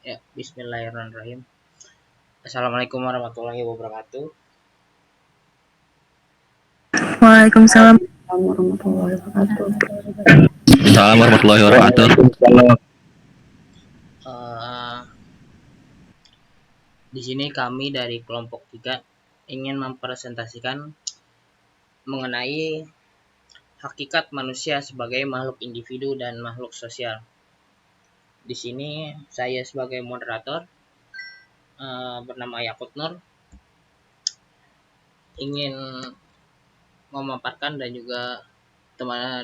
Ya, bismillahirrahmanirrahim. Assalamualaikum warahmatullahi wabarakatuh. Waalaikumsalam warahmatullahi wabarakatuh. Assalamualaikum warahmatullahi wabarakatuh. Eh, di sini kami dari kelompok 3 ingin mempresentasikan mengenai hakikat manusia sebagai makhluk individu dan makhluk sosial. Di sini saya sebagai moderator bernama Yakut Nur ingin memaparkan, dan juga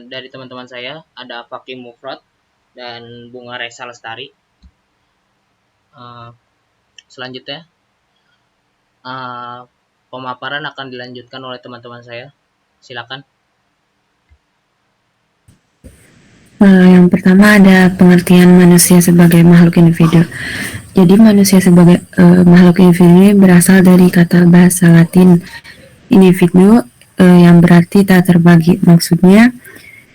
dari teman-teman saya ada Fakih Mufrad dan Bunga Resa Lestari. Selanjutnya pemaparan akan dilanjutkan oleh teman-teman saya. Silakan. Yang pertama ada pengertian manusia sebagai makhluk individu. Jadi manusia sebagai makhluk individu ini berasal dari kata bahasa Latin individu yang berarti tak terbagi. Maksudnya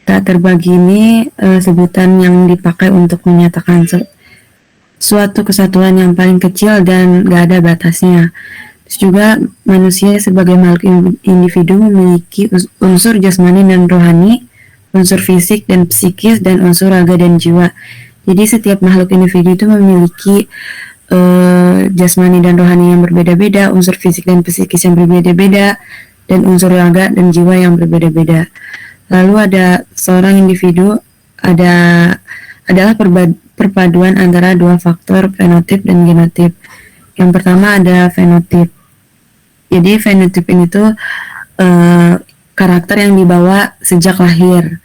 tak terbagi ini sebutan yang dipakai untuk menyatakan suatu kesatuan yang paling kecil dan gak ada batasnya. Terus juga manusia sebagai makhluk individu memiliki unsur jasmani dan rohani, unsur fisik dan psikis, dan unsur raga dan jiwa. Jadi setiap makhluk individu itu memiliki jasmani dan rohani yang berbeda-beda, unsur fisik dan psikis yang berbeda-beda, dan unsur raga dan jiwa yang berbeda-beda. Lalu ada seorang individu adalah perpaduan antara dua faktor fenotip dan genotip. Yang pertama ada fenotip. Jadi fenotip ini tuh karakter yang dibawa sejak lahir.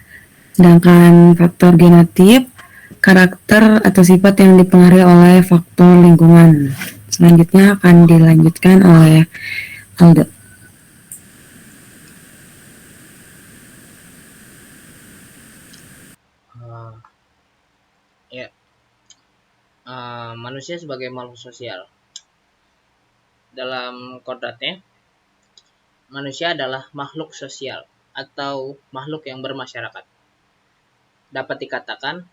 Sedangkan faktor genotip karakter atau sifat yang dipengaruhi oleh faktor lingkungan. Selanjutnya akan dilanjutkan oleh Aldo. Manusia sebagai makhluk sosial. Dalam kodratnya, manusia adalah makhluk sosial atau makhluk yang bermasyarakat. Dapat dikatakan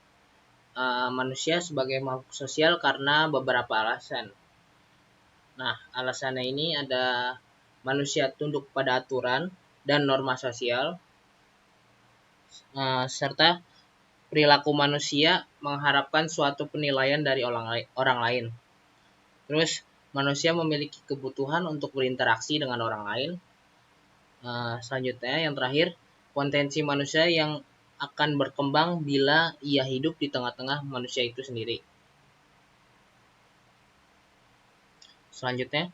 manusia sebagai makhluk sosial karena beberapa alasan. Nah, alasannya ini ada manusia tunduk pada aturan dan norma sosial, serta perilaku manusia mengharapkan suatu penilaian dari orang lain. Terus manusia memiliki kebutuhan untuk berinteraksi dengan orang lain. Selanjutnya yang terakhir, potensi manusia yang akan berkembang bila ia hidup di tengah-tengah manusia itu sendiri. Selanjutnya,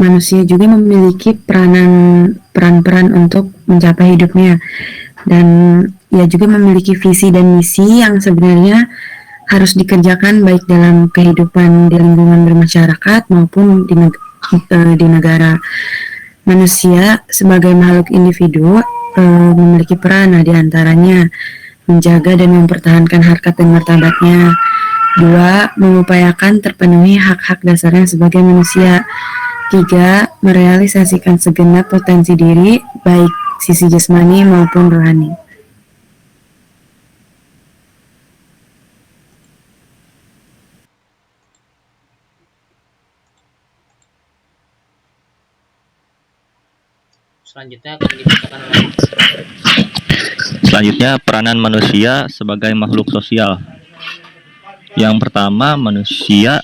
manusia juga memiliki peran-peran untuk mencapai hidupnya, dan ia juga memiliki visi dan misi yang sebenarnya harus dikerjakan baik dalam kehidupan di lingkungan bermasyarakat maupun di negara. Manusia sebagai makhluk individu memiliki peran, diantaranya menjaga dan mempertahankan harkat dan martabatnya. 2. Mengupayakan terpenuhi hak-hak dasarnya sebagai manusia. 3. Merealisasikan segenap potensi diri, baik sisi jasmani maupun rohani. Selanjutnya peranan manusia sebagai makhluk sosial. Yang pertama, manusia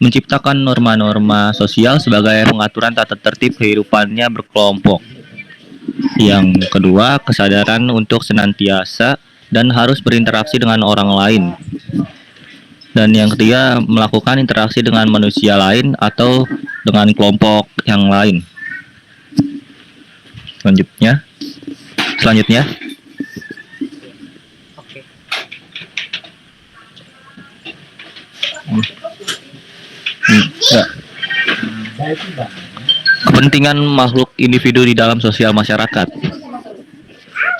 menciptakan norma-norma sosial sebagai pengaturan tata tertib kehidupannya berkelompok. Yang kedua, kesadaran untuk senantiasa dan harus berinteraksi dengan orang lain. Dan yang ketiga, melakukan interaksi dengan manusia lain atau dengan kelompok yang lain. Selanjutnya. Oke. Kepentingan makhluk individu di dalam sosial masyarakat.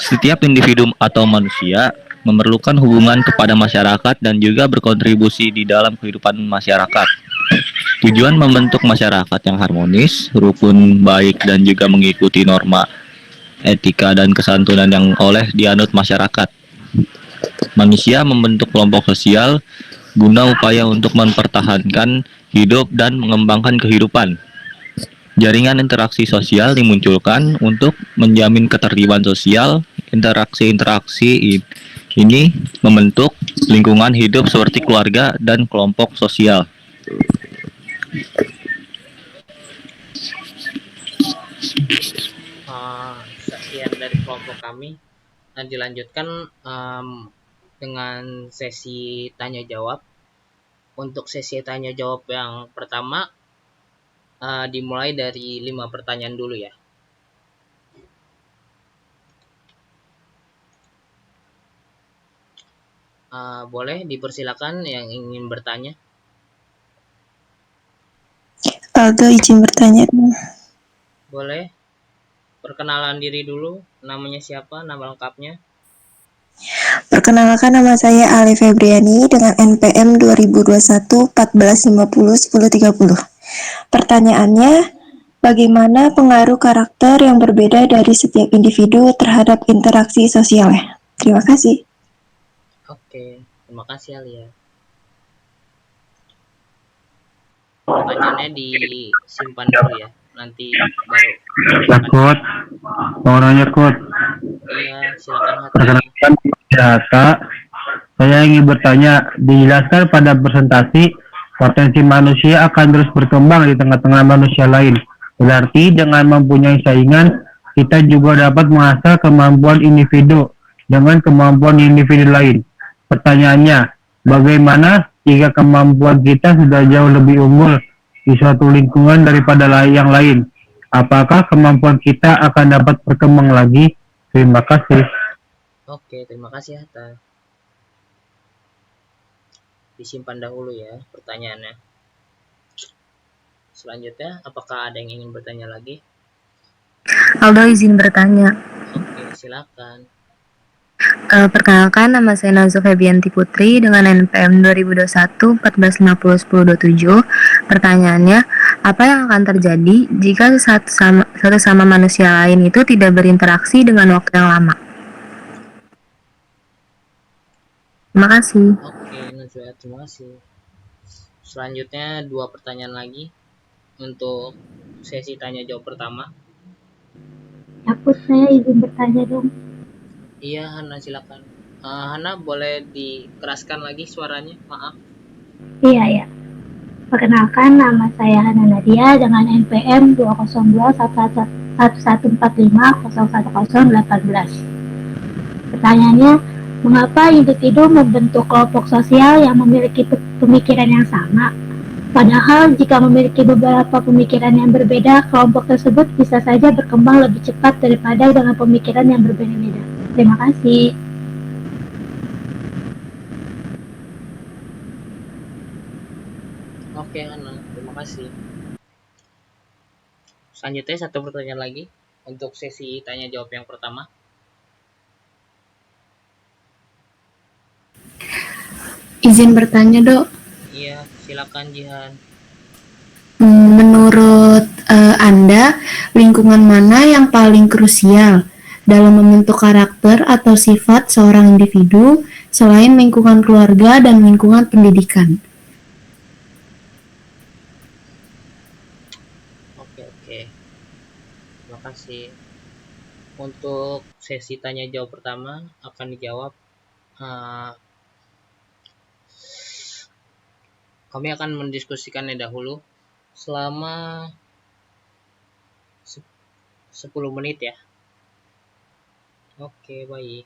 Setiap individu atau manusia memerlukan hubungan kepada masyarakat dan juga berkontribusi di dalam kehidupan masyarakat. Tujuan membentuk masyarakat yang harmonis, rukun, baik, dan juga mengikuti norma etika dan kesantunan yang oleh dianut masyarakat. Manusia membentuk kelompok sosial guna upaya untuk mempertahankan hidup dan mengembangkan kehidupan. Jaringan interaksi sosial dimunculkan untuk menjamin ketertiban sosial. Interaksi-interaksi ini membentuk lingkungan hidup seperti keluarga dan kelompok sosial. Sekian dari kelompok kami. Nah, dilanjutkan dengan sesi tanya jawab. Untuk sesi tanya jawab yang pertama dimulai dari 5 pertanyaan dulu ya. Boleh dipersilakan yang ingin bertanya. Aldo izin bertanya. Boleh perkenalan diri dulu, namanya siapa, nama lengkapnya. Perkenalkan, nama saya Ali Febriani dengan NPM 2021 1450 1030. Pertanyaannya, bagaimana pengaruh karakter yang berbeda dari setiap individu terhadap interaksi sosialnya? Terima kasih. Oke, terima kasih Alia. Pertanyaannya disimpan dulu ya, nanti baru. Ya, Kut. Mau nanya, Kut. Iya, silakan Hatta. Perkenalkan, Hatta. Saya ingin bertanya, dijelaskan pada presentasi, potensi manusia akan terus berkembang di tengah-tengah manusia lain. Berarti dengan mempunyai saingan, kita juga dapat mengasah kemampuan individu dengan kemampuan individu lain. Pertanyaannya, bagaimana jika kemampuan kita sudah jauh lebih unggul di suatu lingkungan daripada yang lain? Apakah kemampuan kita akan dapat berkembang lagi? Terima kasih. Oke, terima kasih Hatta. Disimpan dahulu ya pertanyaannya. Selanjutnya, apakah ada yang ingin bertanya lagi? Aldo izin bertanya. Oke, silakan. Perkenalkan, nama saya Nazo Febianti Putri dengan NPM 2021 1450 1027. Pertanyaannya, apa yang akan terjadi jika satu sama manusia lain itu tidak berinteraksi dengan waktu yang lama? Terima kasih. Oke, Najwa, terima kasih. Selanjutnya 2 pertanyaan lagi untuk sesi tanya jawab pertama. Aku saya izin bertanya dong. Iya, Hana silakan. Hana boleh dikeraskan lagi suaranya? Maaf. Iya ya. Perkenalkan, nama saya Hana Nadia dengan NPM 2021145011018. Pertanyaannya, mengapa individu membentuk kelompok sosial yang memiliki pemikiran yang sama? Padahal jika memiliki beberapa pemikiran yang berbeda, kelompok tersebut bisa saja berkembang lebih cepat daripada dengan pemikiran yang berbeda-beda. Terima kasih. Oke, Hana, terima kasih. Selanjutnya 1 pertanyaan lagi untuk sesi tanya jawab yang pertama. Izin bertanya, Dok. Iya, silakan Jihan. Menurut Anda, lingkungan mana yang paling krusial dalam membentuk karakter atau sifat seorang individu selain lingkungan keluarga dan lingkungan pendidikan? Oke. Terima kasih. Untuk sesi tanya jawab pertama akan dijawab. Kami akan mendiskusikannya dahulu selama 10 menit ya. Oke, baik.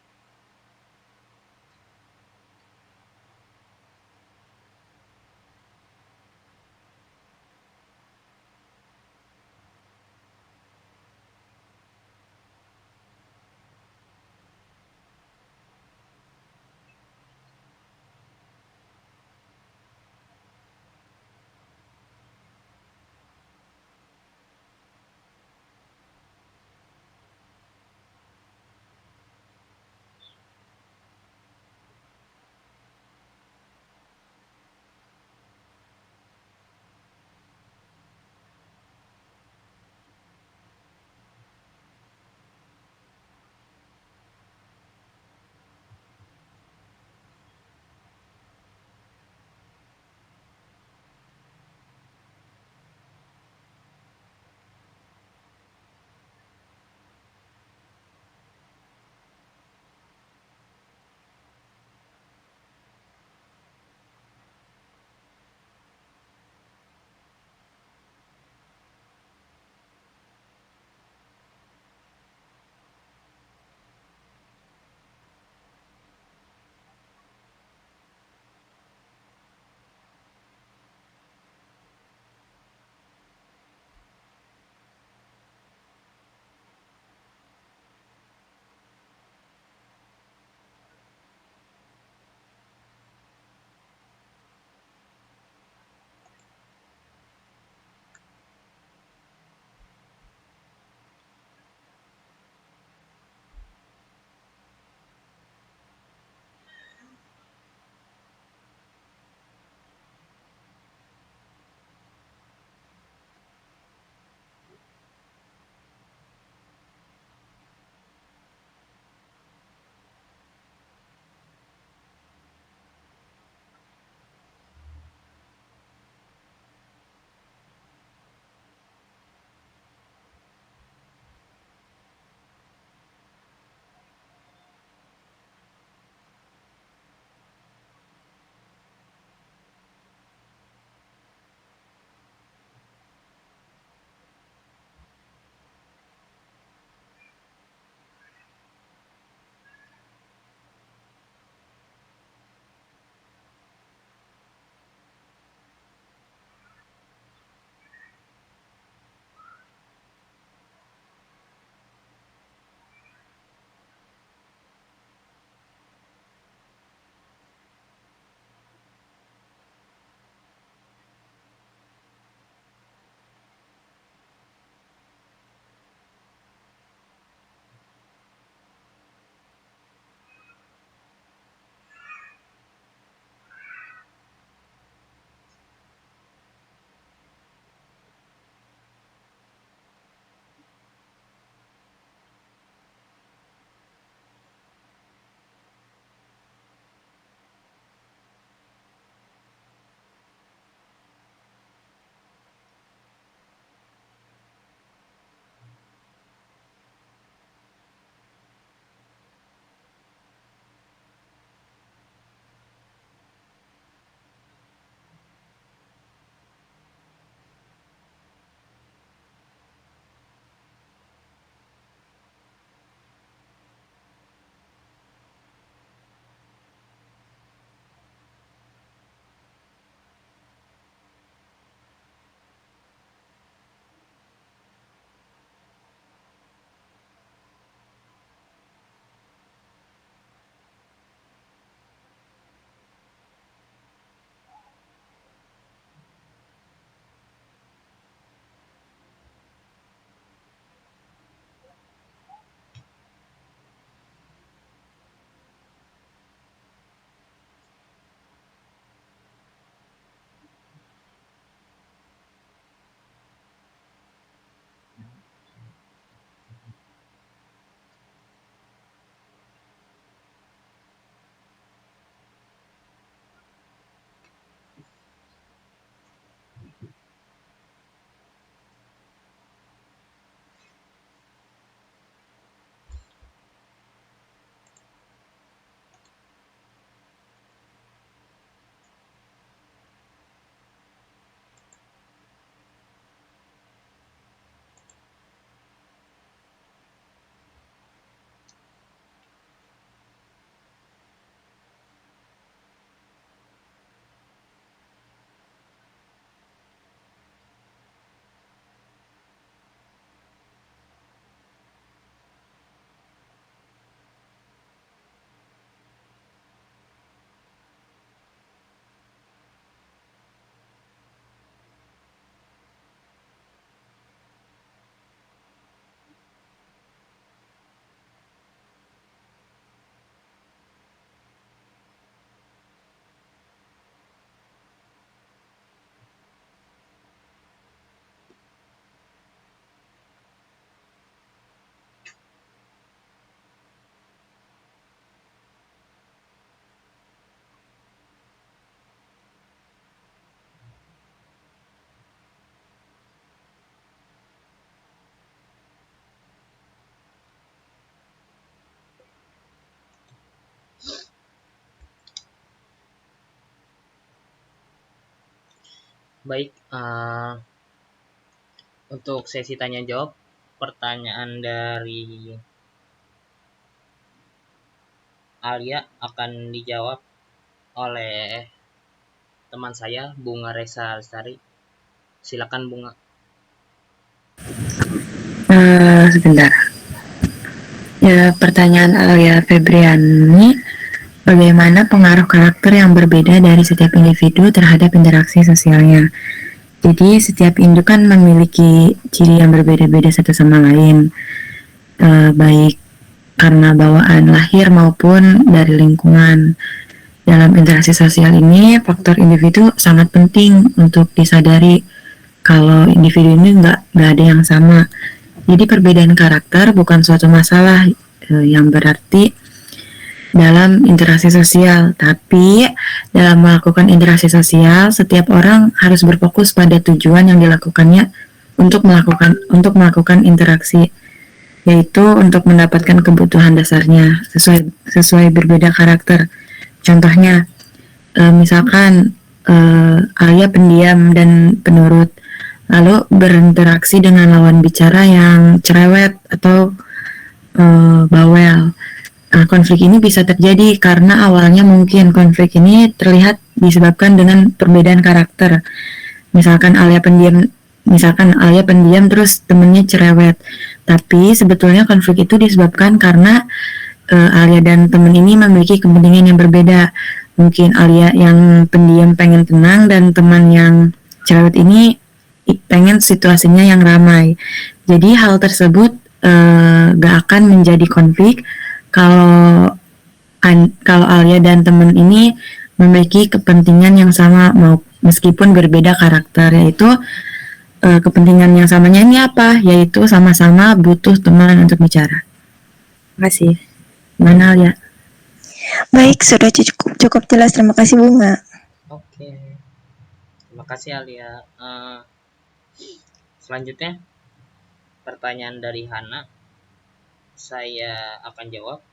Baik, untuk sesi tanya jawab, pertanyaan dari Alia akan dijawab oleh teman saya, Bunga Resa Lestari. Silakan Bunga. Sebentar. Ya, pertanyaan Alia Febriani, bagaimana pengaruh karakter yang berbeda dari setiap individu terhadap interaksi sosialnya? Jadi setiap induk kan memiliki ciri yang berbeda-beda satu sama lain, baik karena bawaan lahir maupun dari lingkungan. Dalam interaksi sosial ini, faktor individu sangat penting untuk disadari kalau individu ini nggak ada yang sama. Jadi perbedaan karakter bukan suatu masalah yang berarti dalam interaksi sosial, tapi dalam melakukan interaksi sosial, setiap orang harus berfokus pada tujuan yang dilakukannya untuk melakukan interaksi, yaitu untuk mendapatkan kebutuhan dasarnya sesuai berbeda karakter. Contohnya, misalkan Alia pendiam dan penurut, lalu berinteraksi dengan lawan bicara yang cerewet atau bawel. Konflik ini bisa terjadi karena awalnya mungkin konflik ini terlihat disebabkan dengan perbedaan karakter. Misalkan Alia pendiam terus temennya cerewet. Tapi sebetulnya konflik itu disebabkan karena Alia dan temen ini memiliki kepentingan yang berbeda. Mungkin Alia yang pendiam pengen tenang dan teman yang cerewet ini pengen situasinya yang ramai. Jadi hal tersebut gak akan menjadi konflik kalau Alia dan teman ini memiliki kepentingan yang sama meskipun berbeda karakter, yaitu kepentingan yang samanya ini apa? Yaitu sama-sama butuh teman untuk bicara. Terima kasih. Gimana Alia? Baik, sudah cukup jelas. Terima kasih Bunga. Oke. Terima kasih Alia. Selanjutnya pertanyaan dari Hana. Saya akan jawab.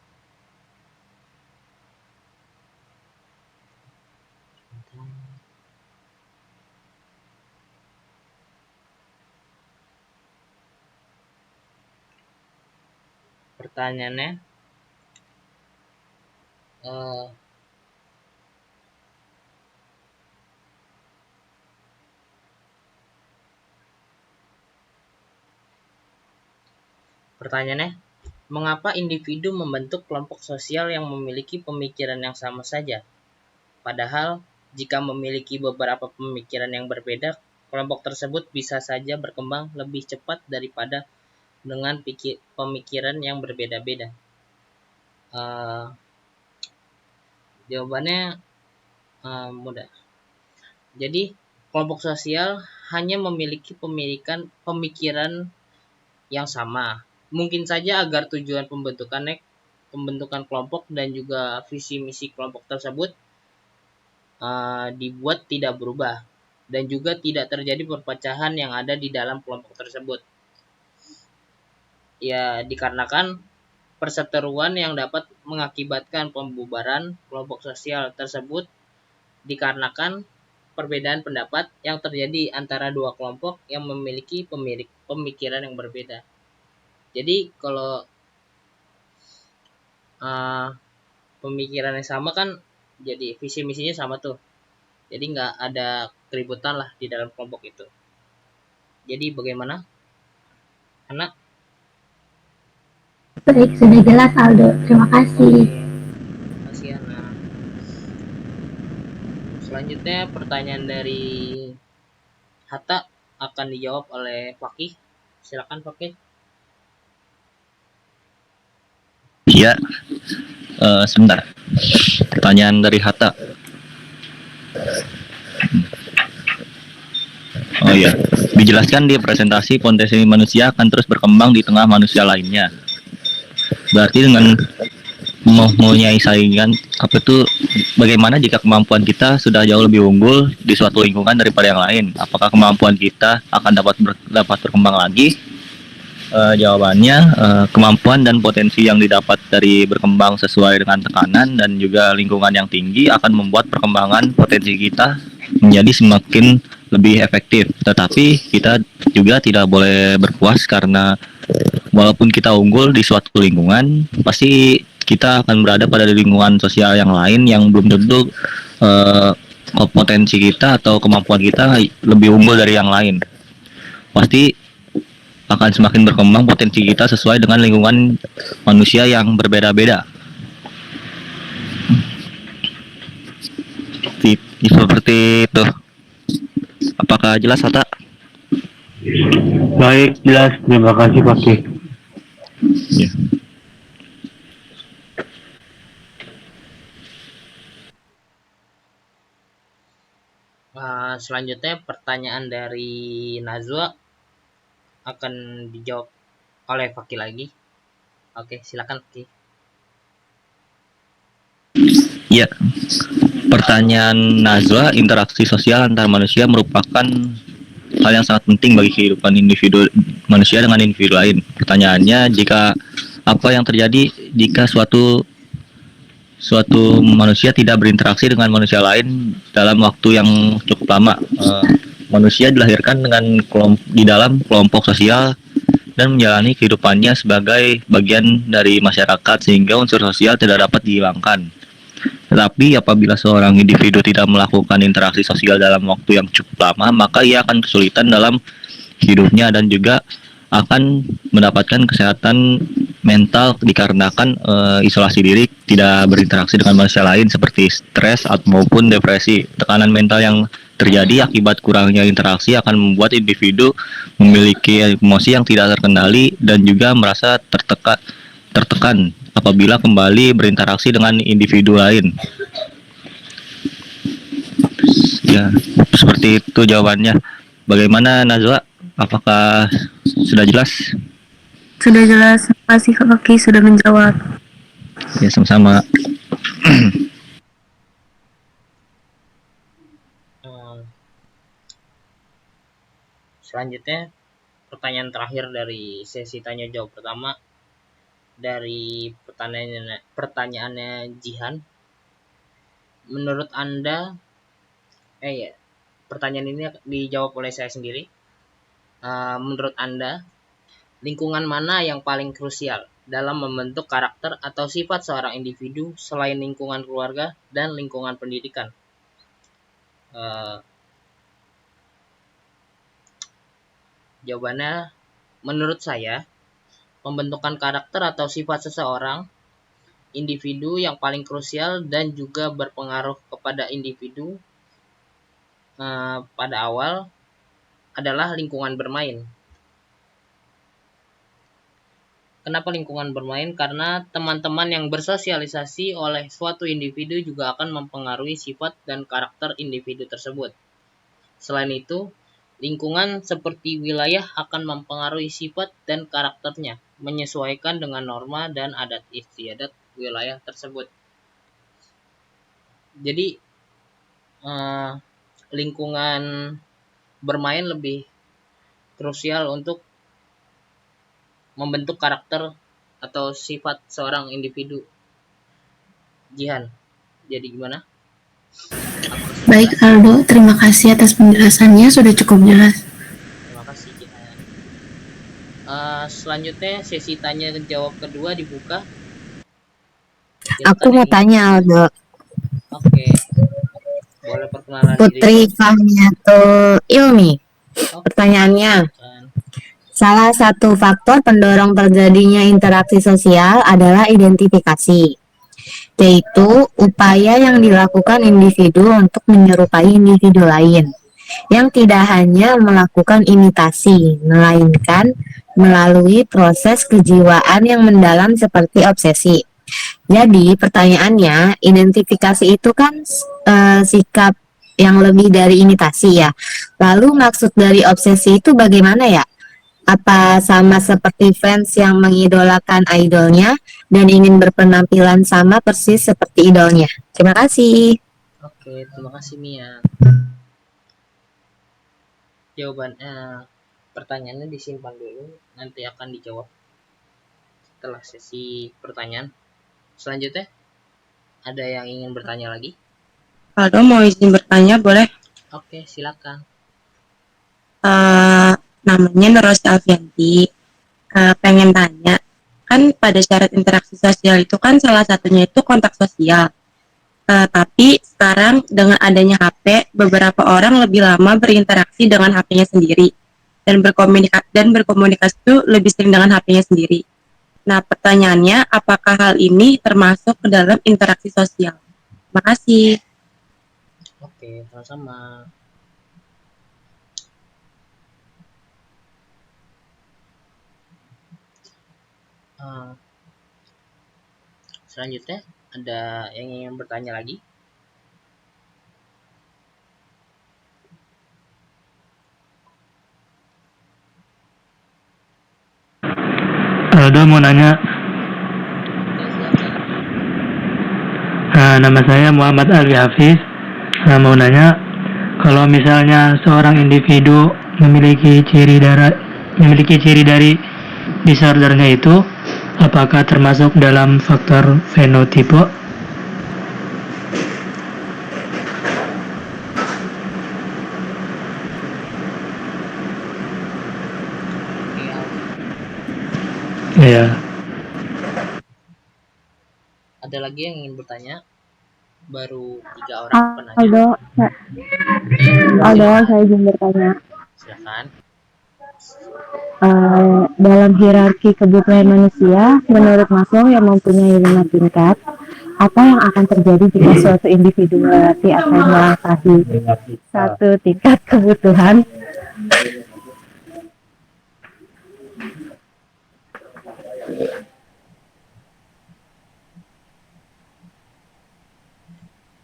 Pertanyaannya, mengapa individu membentuk kelompok sosial yang memiliki pemikiran yang sama saja? Padahal, jika memiliki beberapa pemikiran yang berbeda, kelompok tersebut bisa saja berkembang lebih cepat daripada dengan pemikiran yang berbeda-beda. Jawabannya mudah. Jadi, kelompok sosial hanya memiliki pemikiran yang sama. Mungkin saja agar tujuan pembentukan kelompok dan juga visi misi kelompok tersebut dibuat tidak berubah. dan juga tidak terjadi perpecahan yang ada di dalam kelompok tersebut. Ya, dikarenakan perseteruan yang dapat mengakibatkan pembubaran kelompok sosial tersebut dikarenakan perbedaan pendapat yang terjadi antara dua kelompok yang memiliki pemikiran yang berbeda. Jadi kalau pemikirannya sama kan jadi visi misinya sama tuh. Jadi nggak ada keributan lah di dalam kelompok itu. Jadi bagaimana? Anak? Baik, sudah jelas Aldo. Terima kasih. Terima kasih Anak. Selanjutnya pertanyaan dari Hatta akan dijawab oleh Fakih. Silakan Fakih. Iya, sebentar. Pertanyaan dari Hatta. Oh iya, dijelaskan di presentasi potensi manusia akan terus berkembang di tengah manusia lainnya. Berarti dengan mempunyai saingan, apa itu bagaimana jika kemampuan kita sudah jauh lebih unggul di suatu lingkungan daripada yang lain? Apakah kemampuan kita akan dapat berkembang lagi? Jawabannya, kemampuan dan potensi yang didapat dari berkembang sesuai dengan tekanan dan juga lingkungan yang tinggi akan membuat perkembangan potensi kita menjadi semakin lebih efektif. Tetapi kita juga tidak boleh berpuas karena walaupun kita unggul di suatu lingkungan, pasti kita akan berada pada lingkungan sosial yang lain yang belum tentu potensi kita atau kemampuan kita lebih unggul dari yang lain. Pasti akan semakin berkembang potensi kita sesuai dengan lingkungan manusia yang berbeda-beda. Seperti itu. Apakah jelas, Hatta? Baik, jelas. Terima kasih, Pak Ki. Ya. Selanjutnya pertanyaan dari Nazwa akan dijawab oleh Fakih lagi. Oke, silakan Fakih. Ya. Pertanyaan Nazwa, interaksi sosial antar manusia merupakan hal yang sangat penting bagi kehidupan individu manusia dengan individu lain. Pertanyaannya, apa yang terjadi jika suatu manusia tidak berinteraksi dengan manusia lain dalam waktu yang cukup lama? Manusia dilahirkan di dalam kelompok sosial dan menjalani kehidupannya sebagai bagian dari masyarakat sehingga unsur sosial tidak dapat dihilangkan. Tetapi apabila seorang individu tidak melakukan interaksi sosial dalam waktu yang cukup lama, maka ia akan kesulitan dalam hidupnya dan juga akan mendapatkan kesehatan mental dikarenakan isolasi diri, tidak berinteraksi dengan manusia lain seperti stres maupun depresi. Tekanan mental yang terjadi akibat kurangnya interaksi akan membuat individu memiliki emosi yang tidak terkendali dan juga merasa tertekan apabila kembali berinteraksi dengan individu lain. Ya, seperti itu jawabannya. Bagaimana Nazwa? Apakah sudah jelas? Sudah jelas. Terima kasih Fakih sudah menjawab. Ya, sama-sama. Selanjutnya pertanyaan terakhir dari sesi tanya jawab pertama dari pertanyaannya Jihan. Menurut Anda, pertanyaan ini dijawab oleh saya sendiri. Menurut Anda, lingkungan mana yang paling krusial dalam membentuk karakter atau sifat seorang individu selain lingkungan keluarga dan lingkungan pendidikan? Jawabannya, menurut saya, pembentukan karakter atau sifat seseorang individu yang paling krusial dan juga berpengaruh kepada individu pada awal adalah lingkungan bermain. Kenapa lingkungan bermain? Karena teman-teman yang bersosialisasi oleh suatu individu juga akan mempengaruhi sifat dan karakter individu tersebut. Selain itu, lingkungan seperti wilayah akan mempengaruhi sifat dan karakternya, menyesuaikan dengan norma dan adat istiadat wilayah tersebut. Jadi, lingkungan bermain lebih krusial untuk membentuk karakter atau sifat seorang individu. Jihan, jadi gimana? Baik Aldo, terima kasih atas penjelasannya, sudah cukup jelas. Terima kasih Jihan. Selanjutnya sesi tanya jawab kedua dibuka. Aku Silakan mau yang tanya Aldo. Oke, boleh perkenalan diri Putri dulu. Fahmiatul Ilmi. Oke, Pertanyaannya, silakan. salah satu faktor pendorong terjadinya interaksi sosial adalah identifikasi, yaitu upaya yang dilakukan individu untuk menyerupai individu lain, yang tidak hanya melakukan imitasi, melainkan melalui proses kejiwaan yang mendalam seperti obsesi. Jadi pertanyaannya, identifikasi itu kan sikap yang lebih dari imitasi ya. Lalu maksud dari obsesi itu bagaimana ya? Apa sama seperti fans yang mengidolakan idolnya dan ingin berpenampilan sama persis seperti idolnya? Terima kasih. Oke, terima kasih Mia. Jawabannya, pertanyaannya disimpan dulu, nanti akan dijawab setelah sesi pertanyaan. Selanjutnya, ada yang ingin bertanya lagi? Aldo mau izin bertanya boleh? Oke, silakan. Namanya Nuros Alfianti. Pengen tanya, kan pada syarat interaksi sosial itu kan salah satunya itu kontak sosial. Tapi sekarang dengan adanya HP, beberapa orang lebih lama berinteraksi dengan HP-nya sendiri dan berkomunikasi itu lebih sering dengan HP-nya sendiri. Nah, pertanyaannya, apakah hal ini termasuk ke dalam interaksi sosial? Terima kasih. Oke, sama-sama. Selanjutnya, ada yang ingin bertanya lagi? Aldo mau nanya, Oke, silakan. nama saya Muhammad Ali Hafiz. Mau nanya, kalau misalnya seorang individu memiliki ciri dari disordernya itu, apakah termasuk dalam faktor fenotipe? Oke, Aldi. Ya. Ada lagi yang ingin bertanya? Baru 3 orang penanya. Aldo, Silakan. saya ingin bertanya. Silakan. Dalam hierarki kebutuhan manusia, menurut Maslow yang mempunyai 5 tingkat, apa yang akan terjadi jika suatu individu melewati atau melangkahi satu tingkat kebutuhan?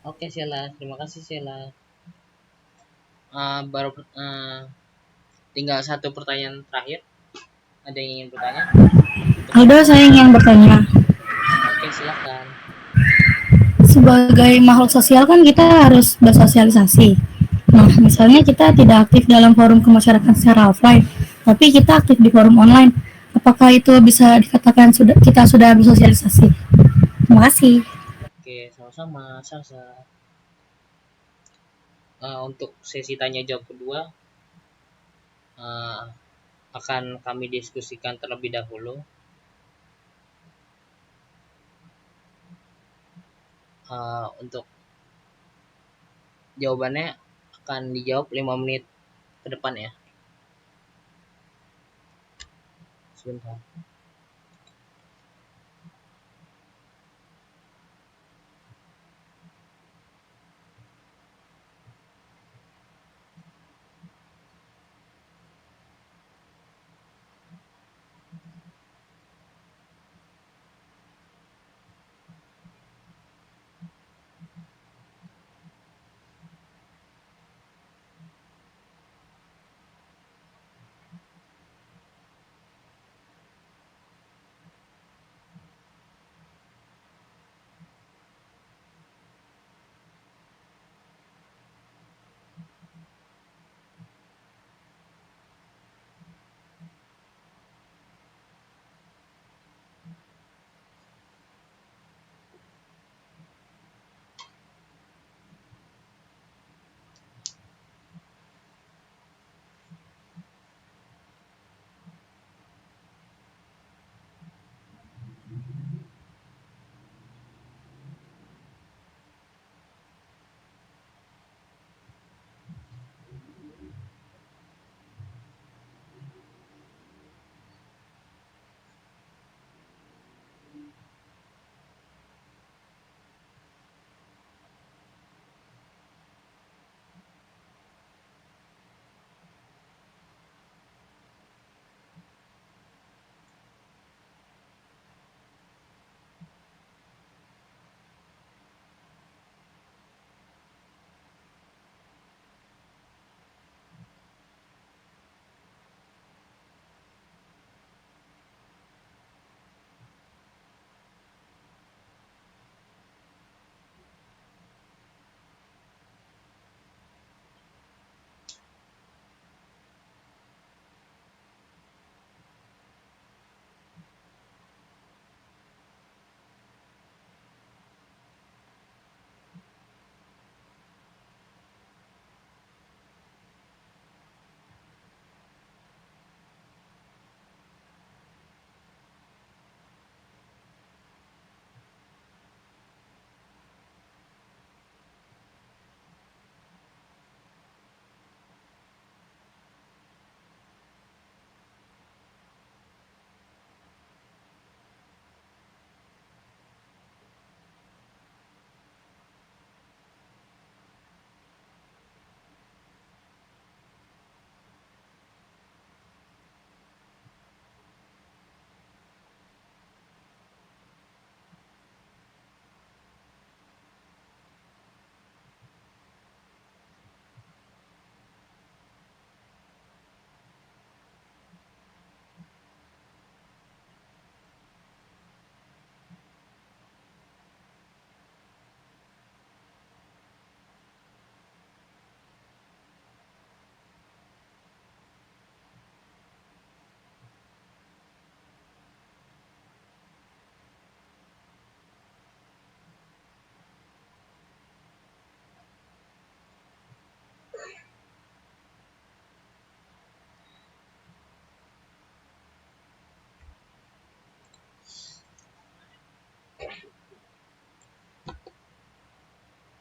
Oke, Sheila. Terima kasih, Sheila. Tinggal satu pertanyaan terakhir. Ada yang ingin bertanya? Aldo, saya ingin bertanya. Oke, silakan. Sebagai makhluk sosial kan kita harus bersosialisasi. Nah, misalnya kita tidak aktif dalam forum kemasyarakatan secara offline, tapi kita aktif di forum online. Apakah itu bisa dikatakan kita sudah bersosialisasi? Terima kasih. Oke, sama-sama, Sasa. Untuk sesi tanya jawab kedua, akan kami diskusikan terlebih dahulu. Untuk jawabannya akan dijawab 5 menit ke depan ya. Sebentar.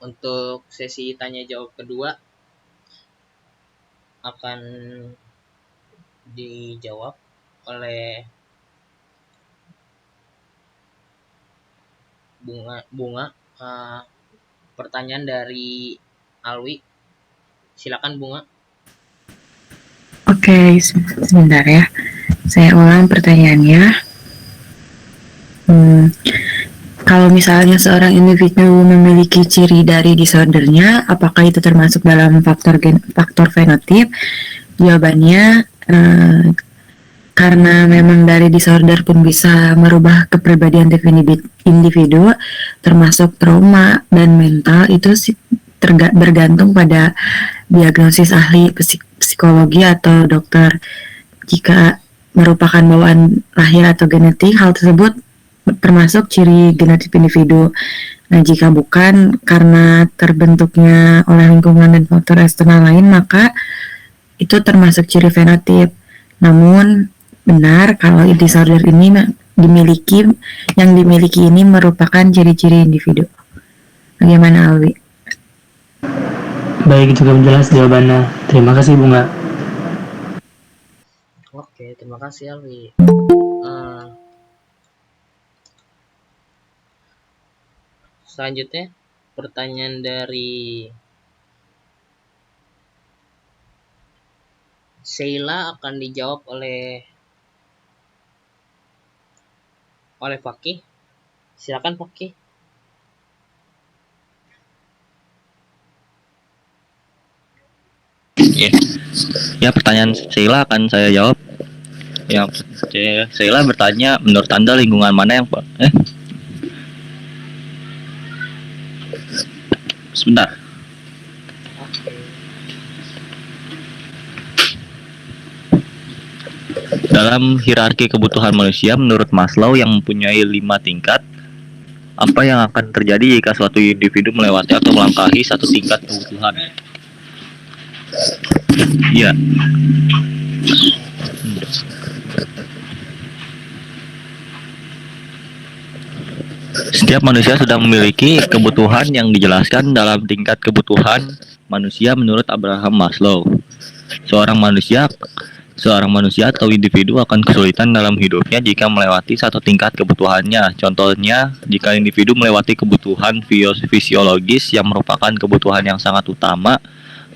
Untuk sesi tanya jawab kedua akan dijawab oleh Bunga. Pertanyaan dari Alwi. Silakan Bunga. Oke, sebentar ya. Saya ulang pertanyaannya. Kalau misalnya seorang individu memiliki ciri dari disordernya, apakah itu termasuk dalam faktor fenotip? Jawabannya, karena memang dari disorder pun bisa merubah kepribadian tiap individu, termasuk trauma dan mental, itu bergantung pada diagnosis ahli psikologi atau dokter. Jika merupakan bawaan lahir atau genetik, hal tersebut termasuk ciri genotip individu. Nah, jika bukan karena terbentuknya oleh lingkungan dan faktor eksternal lain, maka itu termasuk ciri fenotip. Namun, benar kalau disorder ini yang dimiliki ini merupakan ciri-ciri individu. Bagaimana, Alwi? Baik, cukup jelas jawabannya. Terima kasih, Bunga. Oke, terima kasih Alwi. Selanjutnya pertanyaan dari Sheila akan dijawab oleh Fakih. Silakan Fakih. Ya, pertanyaan Sheila akan saya jawab. Yang Sheila bertanya, menurut Anda lingkungan mana yang sebentar. Dalam hierarki kebutuhan manusia menurut Maslow yang mempunyai 5 tingkat, apa yang akan terjadi jika suatu individu melewati atau melangkahi satu tingkat kebutuhan? Ya. Setiap manusia sudah memiliki kebutuhan yang dijelaskan dalam tingkat kebutuhan manusia menurut Abraham Maslow. Seorang manusia atau individu akan kesulitan dalam hidupnya jika melewati satu tingkat kebutuhannya. Contohnya, jika individu melewati kebutuhan fisiologis yang merupakan kebutuhan yang sangat utama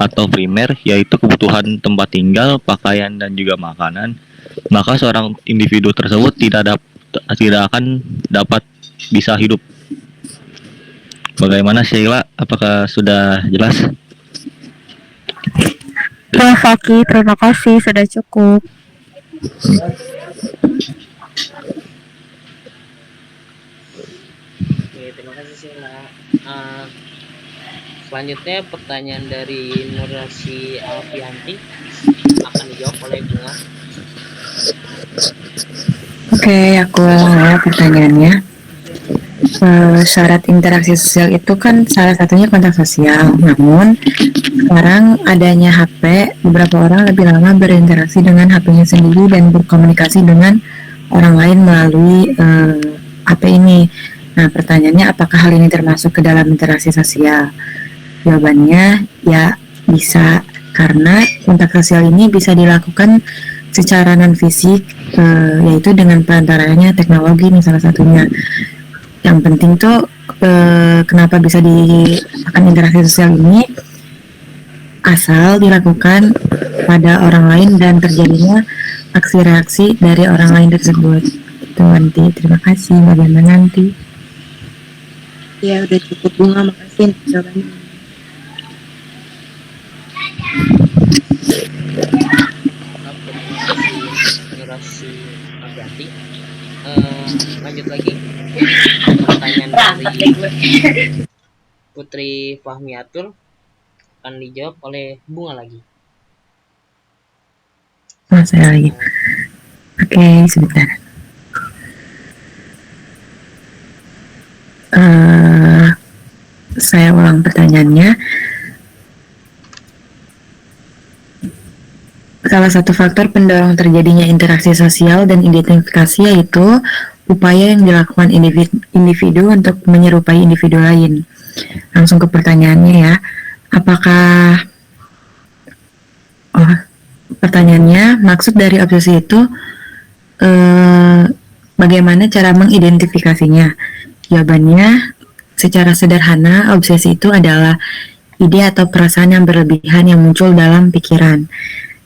atau primer, yaitu kebutuhan tempat tinggal, pakaian, dan juga makanan, maka seorang individu tersebut tidak akan dapat bisa hidup. Bagaimana Sheila? Apakah sudah jelas? Ya, Fakih, terima kasih, sudah cukup. Oke, terima kasih Sheila. Selanjutnya pertanyaan dari Nurasi Alfianti akan dijawab oleh Bunga. Oke, aku ulang ya pertanyaannya. Syarat interaksi sosial itu kan salah satunya kontak sosial. Namun sekarang adanya HP, beberapa orang lebih lama berinteraksi dengan HP-nya sendiri dan berkomunikasi dengan orang lain melalui HP ini. Nah, pertanyaannya apakah hal ini termasuk ke dalam interaksi sosial? Jawabannya ya bisa, karena kontak sosial ini bisa dilakukan secara non fisik, yaitu dengan perantaranya teknologi nih salah satunya. Yang penting tuh kenapa bisa dilakukan interaksi sosial ini, asal dilakukan pada orang lain dan terjadinya aksi reaksi dari orang lain tersebut. Itu nanti. Terima kasih. Bagaimana nanti? Ya udah cukup Bunga, makasih untuk jawabannya. Nurasi Alfianti. Lanjut lagi. Pertanyaan dari Putri Fahmiatul akan dijawab oleh Bunga lagi. Saya lagi. Oke, sebentar. Saya ulang pertanyaannya. Salah satu faktor pendorong terjadinya interaksi sosial dan identifikasi yaitu upaya yang dilakukan individu untuk menyerupai individu lain. Langsung ke pertanyaannya ya. Apakah pertanyaannya maksud dari obsesi itu bagaimana cara mengidentifikasinya? Jawabannya secara sederhana, obsesi itu adalah ide atau perasaan yang berlebihan yang muncul dalam pikiran.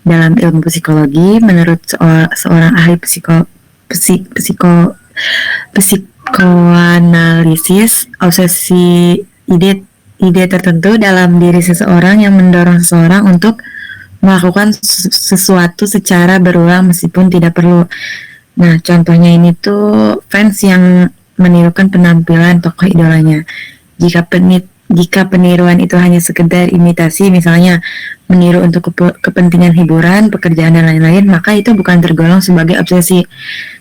Dalam ilmu psikologi, menurut seorang ahli psikoanalisis, obsesi ide tertentu dalam diri seseorang yang mendorong seseorang untuk melakukan sesuatu secara berulang meskipun tidak perlu. Nah, contohnya ini tuh fans yang menirukan penampilan tokoh idolanya. Jika peniruan itu hanya sekedar imitasi, misalnya meniru untuk kepentingan hiburan, pekerjaan dan lain-lain, maka itu bukan tergolong sebagai obsesi.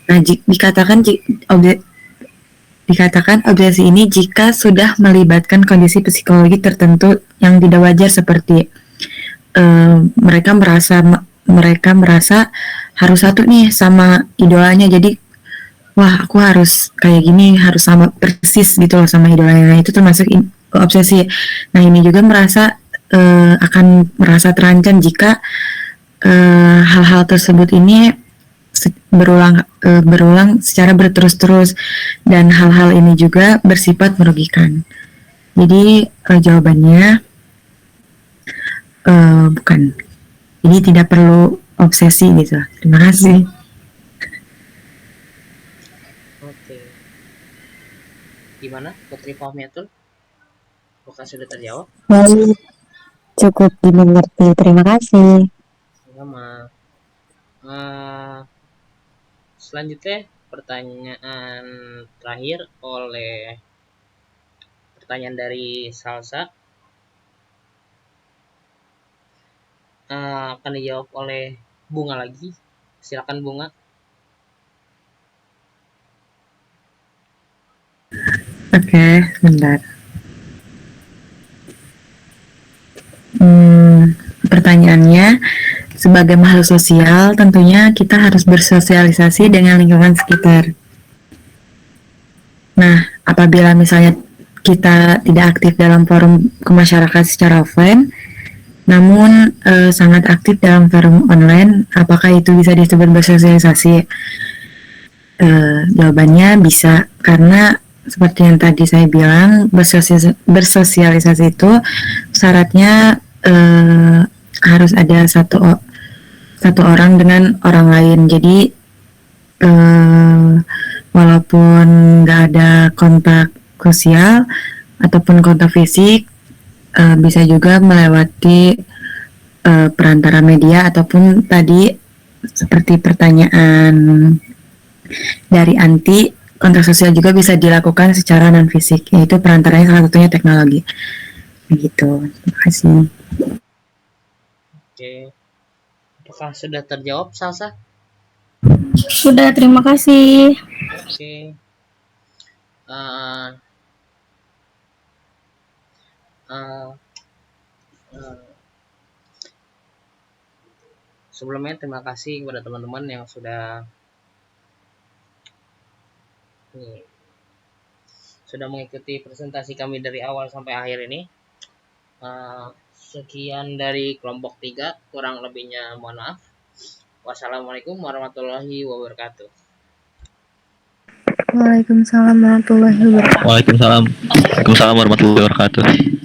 Nah, dikatakan obsesi ini jika sudah melibatkan kondisi psikologi tertentu yang tidak wajar seperti mereka merasa harus satu nih sama idolanya, jadi wah aku harus kayak gini, harus sama persis gitu loh sama idolanya. Nah, itu termasuk obsesi. Nah, ini juga akan merasa terancam jika hal-hal tersebut ini berulang secara berterus-terus, dan hal-hal ini juga bersifat merugikan. Jadi jawabannya bukan. Jadi tidak perlu obsesi gitu. Terima kasih. Oke. Gimana Putri Fahmiatul? Apakah sudah terjawab? Baik, cukup dimengerti. Terima kasih. Sama. Selanjutnya pertanyaan terakhir pertanyaan dari Salsa. Akan dijawab oleh Bunga lagi. Silakan Bunga. Oke, bentar. Pertanyaannya, sebagai makhluk sosial, tentunya kita harus bersosialisasi dengan lingkungan sekitar. Nah, apabila misalnya kita tidak aktif dalam forum kemasyarakatan secara offline, namun sangat aktif dalam forum online, apakah itu bisa disebut bersosialisasi? Jawabannya bisa, karena seperti yang tadi saya bilang, bersosialisasi itu syaratnya harus ada satu orang dengan orang lain. Jadi walaupun nggak ada kontak sosial ataupun kontak fisik, bisa juga melewati perantara media, ataupun tadi seperti pertanyaan dari Anti, kontak sosial juga bisa dilakukan secara non fisik, yaitu perantaranya salah satunya teknologi. Begitu. Terima kasih. Oke. Apakah sudah terjawab, Salsa? Sudah, terima kasih. Oke. Sebelumnya terima kasih kepada teman-teman yang sudah mengikuti presentasi kami dari awal sampai akhir ini. Sekian dari kelompok 3, kurang lebihnya mohon maaf. Wassalamualaikum warahmatullahi wabarakatuh. Waalaikumsalam warahmatullahi wabarakatuh. Waalaikumsalam warahmatullahi wabarakatuh.